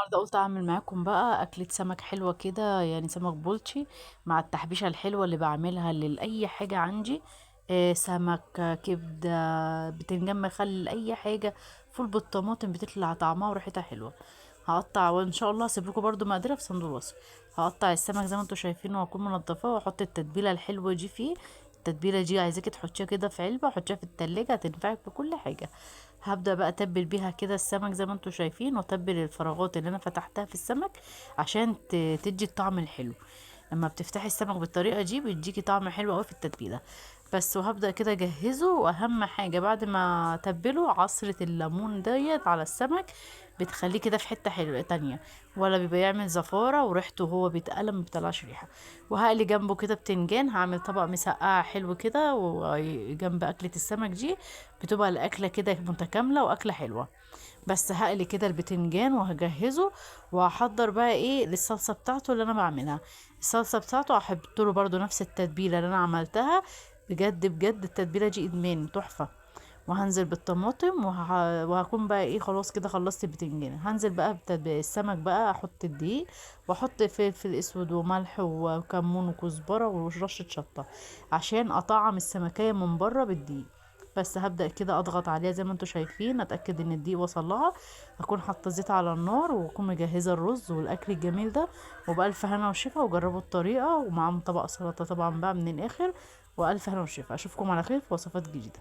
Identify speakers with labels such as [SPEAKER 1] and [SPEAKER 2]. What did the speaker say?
[SPEAKER 1] النهارده قلت اعمل معاكم بقى اكلة سمك حلوة كده، يعني سمك بولتي مع التحبيشة الحلوة اللي بعملها لأي حاجة عندي. سمك، كبدة، بتنجان مخلل، اي حاجة. فول بالطماطم بتطلع طعمها وريحتها حلوة. هقطع وان شاء الله هسيب لكم برضو مقاديرها في صندوق الوصف. هقطع السمك زي ما انتم شايفينه، واكون منضفاه واحط التتبيلة الحلوة دي فيه. التتبيلة دي عايزاكي تحطيها كده في علبة وحطيها في التلاجة، هتنفعك في كل حاجة. هبدأ بقى اتبل بيها كده السمك زي ما انتوا شايفين، واتبل الفراغات اللي انا فتحتها في السمك عشان تدي الطعم الحلو. لما بتفتحي السمك بالطريقة دي بيديكي طعم حلو قوي في التتبيلة. بس وهبدأ كده اجهزه، واهم حاجة بعد ما اتبله عصرة الليمون ديت على السمك. بتخليه كده في حتة حلوة تانية، ولا بيبقى يعمل زفارة وريحته وهو بيتقلم مبيطلعش ريحة. وهقلي جنبه كده بتنجان، هعمل طبق مسقعة حلو كده وجنب أكلة السمك دي. بتبقى الأكلة كده متكاملة وأكلة حلوة. بس هقلي كده البتنجان وهجهزه. وهحضر بقى ايه للصلصة بتاعته اللي انا بعملها. الصلصة بتاعته هحط له برضو نفس التتبيلة اللي انا عملتها. بجد بجد التتبيلة دي ادمان تحفة. وهنزل بالطماطم وهكون بقى ايه خلاص كده خلصت البتنجان. هنزل بقى السمك بقى، احط الدقيق واحط فلفل اسود وملح وكمون وكزبرة ورشة شطة عشان اطعم السمكية من بره بالدقيق. بس هبدأ كده اضغط عليها زي ما انتوا شايفين، اتأكد ان الدقيق وصل لها. اكون حاطة زيت على النار واكون مجهزة الرز والاكل الجميل ده. وبألف هنا وشفا، وجربوا الطريقة ومعاهم طبق سلطة طبعا بقى من الاخر. والف هنا وشفا، اشوفكم على خير في وصفات جديدة.